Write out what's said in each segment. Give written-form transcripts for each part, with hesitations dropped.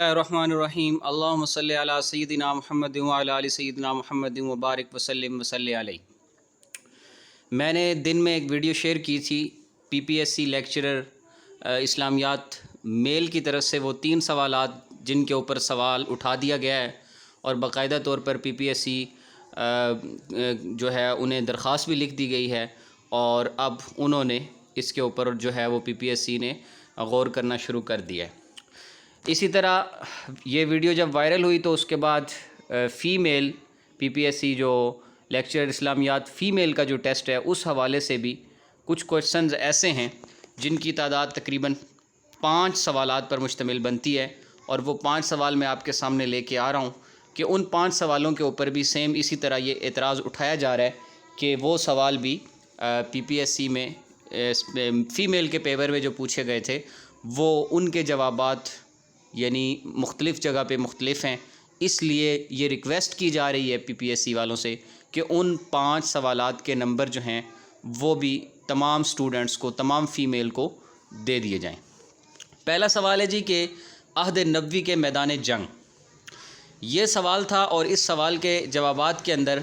الرحمن الرحیم اللہم صلی علی سیدنا محمد وعلی آل سیدنا محمد وبارک وسلم وصلی علیہ۔ میں نے دن میں ایک ویڈیو شیئر کی تھی پی پی ایس سی لیکچرر اسلامیات میل کی طرف سے، وہ 3 سوالات جن کے اوپر سوال اٹھا دیا گیا ہے اور باقاعدہ طور پر پی پی ایس سی جو ہے انہیں درخواست بھی لکھ دی گئی ہے، اور اب انہوں نے اس کے اوپر جو ہے وہ پی پی ایس سی نے غور کرنا شروع کر دیا ہے۔ اسی طرح یہ ویڈیو جب وائرل ہوئی تو اس کے بعد فیمیل پی پی ایس سی جو لیکچرر اسلامیات فیمیل کا جو ٹیسٹ ہے اس حوالے سے بھی کچھ کوشچنز ایسے ہیں جن کی تعداد تقریباً 5 سوالات پر مشتمل بنتی ہے، اور وہ 5 سوال میں آپ کے سامنے لے کے آ رہا ہوں کہ ان 5 سوالوں کے اوپر بھی سیم اسی طرح یہ اعتراض اٹھایا جا رہا ہے کہ وہ سوال بھی پی پی ایس سی میں فیمیل کے پیپر میں جو پوچھے گئے تھے وہ ان کے جوابات یعنی مختلف جگہ پہ مختلف ہیں۔ اس لیے یہ ریکویسٹ کی جا رہی ہے پی پی ایس سی والوں سے کہ ان 5 سوالات کے نمبر جو ہیں وہ بھی تمام سٹوڈنٹس کو، تمام فیمیل کو دے دیے جائیں۔ پہلا سوال ہے جی کہ عہد نبوی کے میدان جنگ، یہ سوال تھا، اور اس سوال کے جوابات کے اندر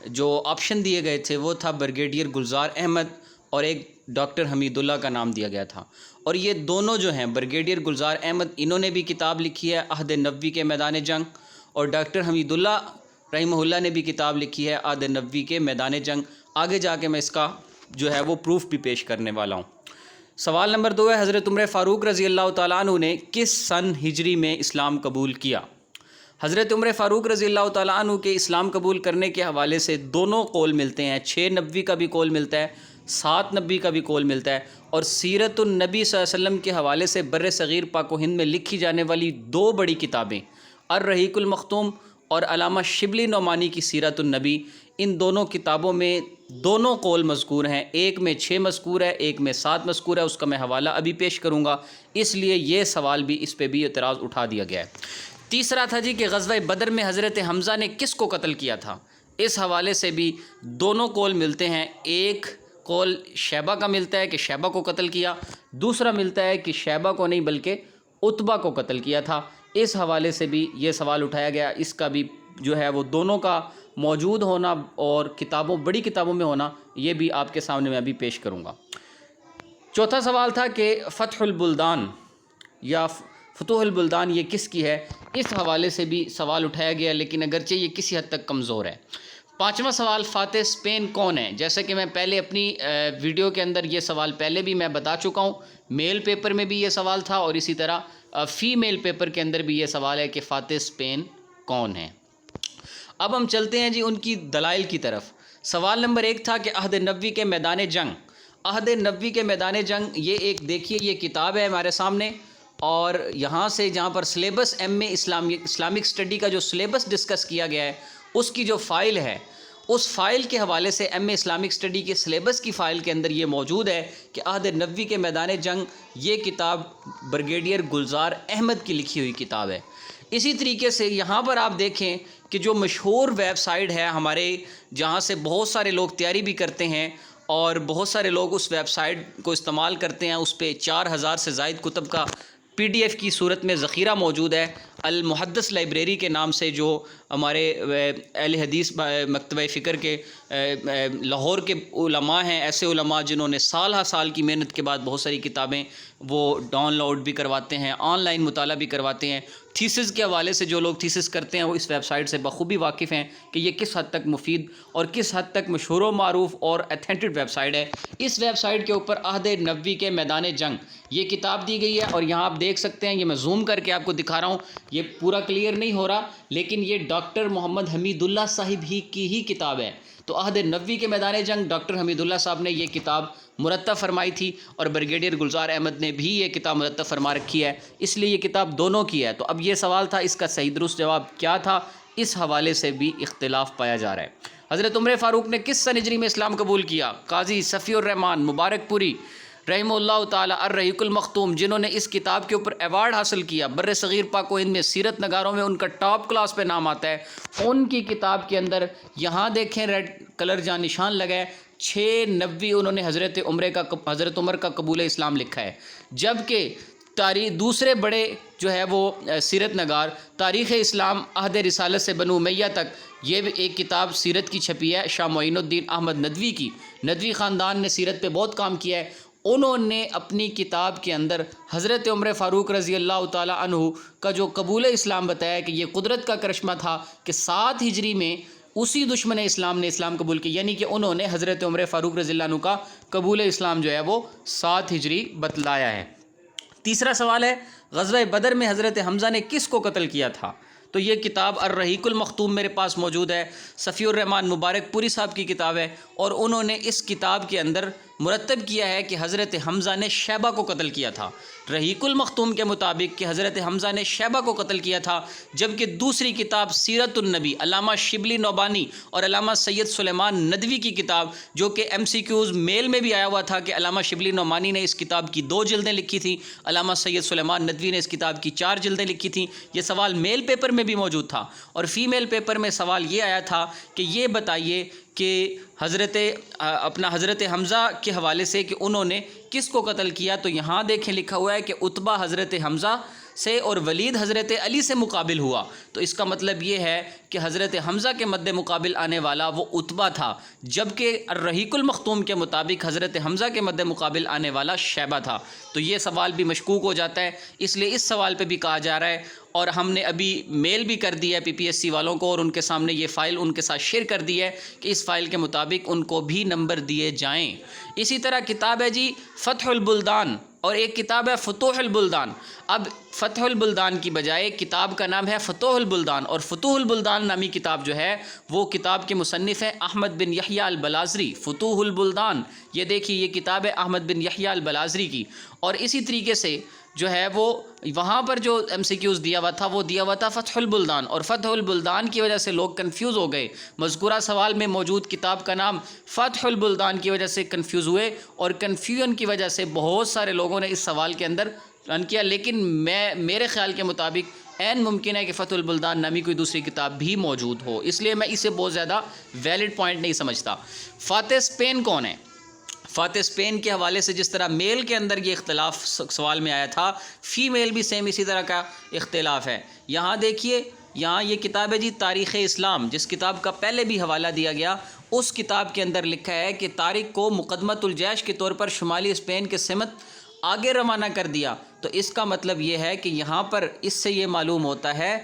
جو آپشن دیے گئے تھے وہ تھا بریگیڈیئر گلزار احمد اور ایک ڈاکٹر حمید اللہ کا نام دیا گیا تھا، اور یہ دونوں جو ہیں بریگیڈیئر گلزار احمد انہوں نے بھی کتاب لکھی ہے عہد نبوی کے میدان جنگ، اور ڈاکٹر حمید اللہ رحمہ اللہ نے بھی کتاب لکھی ہے عہد نبوی کے میدان جنگ۔ آگے جا کے میں اس کا جو ہے وہ پروف بھی پیش کرنے والا ہوں۔ سوال نمبر 2 ہے حضرت عمر فاروق رضی اللہ تعالیٰ عنہ نے کس سن ہجری میں اسلام قبول کیا؟ حضرت عمر فاروق رضی اللہ تعالیٰ عنہ کے اسلام قبول کرنے کے حوالے سے دونوں قول ملتے ہیں، 6 نبوی کا بھی قول ملتا ہے، 7 نبوی کا بھی قول ملتا ہے، اور سیرت النبی صلی اللہ علیہ وسلم کے حوالے سے بر صغیر پاک و ہند میں لکھی جانے والی 2 بڑی کتابیں الرحیق المختوم اور علامہ شبلی نعمانی کی سیرت النبی، ان دونوں کتابوں میں دونوں قول مذکور ہیں، ایک میں 6 مذکور ہے، ایک میں 7 مذکور ہے، اس کا میں حوالہ ابھی پیش کروں گا، اس لیے یہ سوال بھی اس پہ بھی اعتراض اٹھا دیا گیا ہے۔ تیسرا تھا جی کہ غزوہ بدر میں حضرت حمزہ نے کس کو قتل کیا تھا؟ اس حوالے سے بھی دونوں قول ملتے ہیں، ایک قول شیبہ کا ملتا ہے کہ شیبہ کو قتل کیا، دوسرا ملتا ہے کہ شیبہ کو نہیں بلکہ عتبہ کو قتل کیا تھا۔ اس حوالے سے بھی یہ سوال اٹھایا گیا، اس کا بھی جو ہے وہ دونوں کا موجود ہونا اور بڑی کتابوں میں ہونا، یہ بھی آپ کے سامنے میں ابھی پیش کروں گا۔ چوتھا سوال تھا کہ فتح البلدان یا فتوح البلدان یہ کس کی ہے؟ اس حوالے سے بھی سوال اٹھایا گیا، لیکن اگرچہ یہ کسی حد تک کمزور ہے۔ 5واں سوال فاتح اسپین کون ہے؟ جیسا کہ میں پہلے اپنی ویڈیو کے اندر یہ سوال پہلے بھی میں بتا چکا ہوں، میل پیپر میں بھی یہ سوال تھا، اور اسی طرح فیمیل پیپر کے اندر بھی یہ سوال ہے کہ فاتح اسپین کون ہے۔ اب ہم چلتے ہیں جی ان کی دلائل کی طرف۔ سوال نمبر 1 تھا کہ عہد نبوی کے میدان جنگ۔ عہد نبوی کے میدان جنگ یہ ایک دیکھیے یہ کتاب ہے ہمارے سامنے، اور یہاں سے جہاں پر سلیبس ایم اے اسلامک اسٹڈی کا جو سلیبس ڈسکس کیا گیا ہے اس کی جو فائل ہے، اس فائل کے حوالے سے ایم اے اسلامک اسٹڈی کے سلیبس کی فائل کے اندر یہ موجود ہے کہ عہد نبوی کے میدان جنگ یہ کتاب بریگیڈیئر گلزار احمد کی لکھی ہوئی کتاب ہے۔ اسی طریقے سے یہاں پر آپ دیکھیں کہ جو مشہور ویب سائٹ ہے ہمارے، جہاں سے بہت سارے لوگ تیاری بھی کرتے ہیں اور بہت سارے لوگ اس ویب سائٹ کو استعمال کرتے ہیں، اس پہ 4000 سے زائد کتب کا پی ڈی ایف کی صورت میں ذخیرہ موجود ہے، المحدث لائبریری کے نام سے، جو ہمارے اہل حدیث مکتبہ فکر کے لاہور کے علماء ہیں، ایسے علماء جنہوں نے سال ہا سال کی محنت کے بعد بہت ساری کتابیں وہ ڈاؤن لوڈ بھی کرواتے ہیں، آن لائن مطالعہ بھی کرواتے ہیں۔ تھیسس کے حوالے سے جو لوگ تھیسس کرتے ہیں وہ اس ویب سائٹ سے بخوبی واقف ہیں کہ یہ کس حد تک مفید اور کس حد تک مشہور و معروف اور اتھینٹک ویب سائٹ ہے۔ اس ویب سائٹ کے اوپر عہد نبوی کے میدان جنگ یہ کتاب دی گئی ہے، اور یہاں آپ دیکھ سکتے ہیں، یہ میں زوم کر کے آپ کو دکھا رہا ہوں، یہ پورا کلیئر نہیں ہو رہا لیکن یہ ڈاکٹر محمد حمید اللہ صاحب کی ہی کتاب ہے۔ تو عہد نبوی کے میدان جنگ ڈاکٹر حمید اللہ صاحب نے یہ کتاب مرتب فرمائی تھی، اور بریگیڈیئر گلزار احمد نے بھی یہ کتاب مرتب فرما رکھی ہے، اس لیے یہ کتاب دونوں کی ہے۔ تو اب یہ سوال تھا اس کا صحیح درست جواب کیا تھا، اس حوالے سے بھی اختلاف پایا جا رہا ہے۔ حضرت عمر فاروق نے کس سن ہجری میں اسلام قبول کیا؟ قاضی صفی الرحمان مبارک پوری رحمہ اللہ تعالی الرحیق المختوم، جنہوں نے اس کتاب کے اوپر ایوارڈ حاصل کیا، بر صغیر پاک و ہند میں سیرت نگاروں میں ان کا ٹاپ کلاس پہ نام آتا ہے، ان کی کتاب کے اندر یہاں دیکھیں ریڈ کلر جہاں نشان لگا ہے، 6 نبوی انہوں نے حضرت عمر کا قبول اسلام لکھا ہے، جبکہ دوسرے بڑے جو ہے وہ سیرت نگار تاریخ اسلام عہد رسالت سے بنو امیہ تک، یہ بھی ایک کتاب سیرت کی چھپی ہے شاہ معین الدین احمد ندوی کی۔ ندوی خاندان نے سیرت پہ بہت کام کیا ہے۔ انہوں نے اپنی کتاب کے اندر حضرت عمر فاروق رضی اللہ تعالیٰ عنہ کا جو قبول اسلام بتایا کہ یہ قدرت کا کرشمہ تھا کہ 7 ہجری میں اسی دشمن اسلام نے اسلام قبول کی، یعنی کہ انہوں نے حضرت عمر فاروق رضی اللہ عنہ کا قبول اسلام جو ہے وہ 7 ہجری بتلایا ہے۔ تیسرا سوال ہے غزوہ بدر میں حضرت حمزہ نے کس کو قتل کیا تھا؟ تو یہ کتاب الرحیق المختوم میرے پاس موجود ہے، صفی الرحمن مبارک پوری صاحب کی کتاب ہے، اور انہوں نے اس کتاب کے اندر مرتب کیا ہے کہ حضرت حمزہ نے شیبہ کو قتل کیا تھا۔ رحیق المختوم کے مطابق کہ حضرت حمزہ نے شیبہ کو قتل کیا تھا، جبکہ دوسری کتاب سیرت النبی علامہ شبلی نوبانی اور علامہ سید سلیمان ندوی کی کتاب، جو کہ MCQs میل میں بھی آیا ہوا تھا کہ علامہ شبلی نوبانی نے اس کتاب کی 2 جلدیں لکھی تھیں، علامہ سید سلیمان ندوی نے اس کتاب کی 4 جلدیں لکھی تھیں۔ یہ سوال میل پیپر میں بھی موجود تھا، اور فیمیل پیپر میں سوال یہ آیا تھا کہ یہ بتائیے کہ حضرت حمزہ کے حوالے سے کہ انہوں نے کس کو قتل کیا، تو یہاں دیکھیں لکھا ہوا ہے کہ عتبہ حضرت حمزہ سے اور ولید حضرت علی سے مقابل ہوا، تو اس کا مطلب یہ ہے کہ حضرت حمزہ کے مد مقابل آنے والا وہ عتبہ تھا، جبکہ الرحیق المختوم کے مطابق حضرت حمزہ کے مد مقابل آنے والا شیبہ تھا۔ تو یہ سوال بھی مشکوک ہو جاتا ہے، اس لیے اس سوال پہ بھی کہا جا رہا ہے، اور ہم نے ابھی میل بھی کر دیا ہے PPSC والوں کو، اور ان کے سامنے یہ فائل ان کے ساتھ شیئر کر دی ہے کہ اس فائل کے مطابق ان کو بھی نمبر دیے جائیں۔ اسی طرح کتاب ہے جی فتح البلدان، اور ایک کتاب ہے فتوح البلدان۔ اب فتح البلدان کی بجائے کتاب کا نام ہے فتوح البلدان، اور فتوح البلدان نامی کتاب جو ہے وہ کتاب کے مصنف ہیں احمد بن یحییٰ البلازری۔ فتوح البلدان، یہ دیکھیے یہ کتاب ہے احمد بن یحییٰ البلازری کی، اور اسی طریقے سے جو ہے وہ وہاں پر جو MCQs دیا ہوا تھا وہ دیا ہوا تھا فتح البلدان، اور فتح البلدان کی وجہ سے لوگ کنفیوز ہو گئے۔ مذکورہ سوال میں موجود کتاب کا نام فتح البلدان کی وجہ سے کنفیوز ہوئے، اور کنفیوژن کی وجہ سے بہت سارے لوگوں نے اس سوال کے اندر رن کیا، لیکن میرے خیال کے مطابق عین ممکن ہے کہ فتح البلدان نامی کوئی دوسری کتاب بھی موجود ہو، اس لیے میں اسے بہت زیادہ ویلڈ پوائنٹ نہیں سمجھتا۔ فاتح اسپین کون ہے؟ فاتح اسپین کے حوالے سے جس طرح میل کے اندر یہ اختلاف سوال میں آیا تھا، فیمیل بھی سیم اسی طرح کا اختلاف ہے۔ یہاں دیکھیے، یہاں یہ کتاب ہے جی تاریخ اسلام، جس کتاب کا پہلے بھی حوالہ دیا گیا، اس کتاب کے اندر لکھا ہے کہ طارق کو مقدمۃ الجیش کے طور پر شمالی اسپین کے سمت آگے روانہ کر دیا۔ تو اس کا مطلب یہ ہے کہ یہاں پر اس سے یہ معلوم ہوتا ہے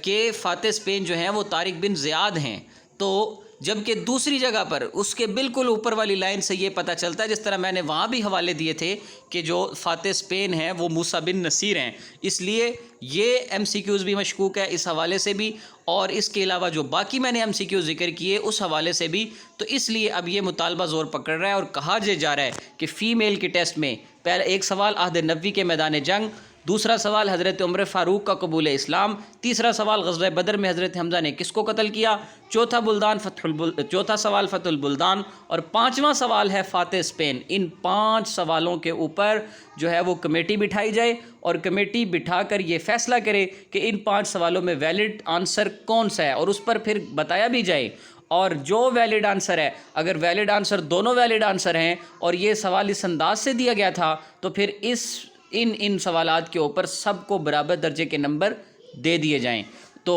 کہ فاتح اسپین جو ہیں وہ طارق بن زیاد ہیں، تو جبکہ دوسری جگہ پر اس کے بالکل اوپر والی لائن سے یہ پتہ چلتا ہے، جس طرح میں نے وہاں بھی حوالے دیے تھے کہ جو فاتح اسپین ہیں وہ موسیٰ بن نصیر ہیں، اس لیے یہ MCQs بھی مشکوک ہے اس حوالے سے بھی، اور اس کے علاوہ جو باقی میں نے MCQ ذکر کیے اس حوالے سے بھی۔ تو اس لیے اب یہ مطالبہ زور پکڑ رہا ہے، اور کہا جا رہا ہے کہ فیمیل کے ٹیسٹ میں پہلا ایک سوال عہد نبوی کے میدان جنگ، دوسرا سوال حضرت عمر فاروق کا قبول اسلام، تیسرا سوال غزوہ بدر میں حضرت حمزہ نے کس کو قتل کیا، چوتھا سوال فتح البلدان، اور 5واں سوال ہے فاتح اسپین۔ ان 5 سوالوں کے اوپر جو ہے وہ کمیٹی بٹھائی جائے، اور کمیٹی بٹھا کر یہ فیصلہ کرے کہ ان 5 سوالوں میں ویلڈ آنسر کون سا ہے، اور اس پر پھر بتایا بھی جائے، اور جو ویلڈ آنسر ہے، اگر ویلڈ آنسر دونوں ویلڈ آنسر ہیں اور یہ سوال اس انداز سے دیا گیا تھا، تو پھر ان سوالات کے اوپر سب کو برابر درجے کے نمبر دے دیے جائیں۔ تو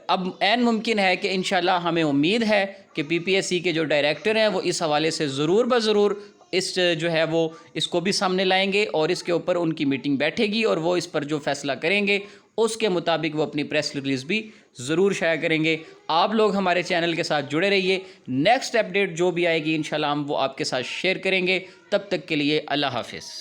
اب عین ممکن ہے کہ انشاءاللہ ہمیں امید ہے کہ PPSC کے جو ڈائریکٹر ہیں وہ اس حوالے سے ضرور بضرور جو ہے وہ اس کو بھی سامنے لائیں گے، اور اس کے اوپر ان کی میٹنگ بیٹھے گی، اور وہ اس پر جو فیصلہ کریں گے اس کے مطابق وہ اپنی پریس ریلیز بھی ضرور شائع کریں گے۔ آپ لوگ ہمارے چینل کے ساتھ جڑے رہیے، نیکسٹ اپڈیٹ جو بھی آئے گی انشاءاللہ ہم وہ آپ کے ساتھ شیئر کریں گے۔ تب تک کے لیے اللہ حافظ۔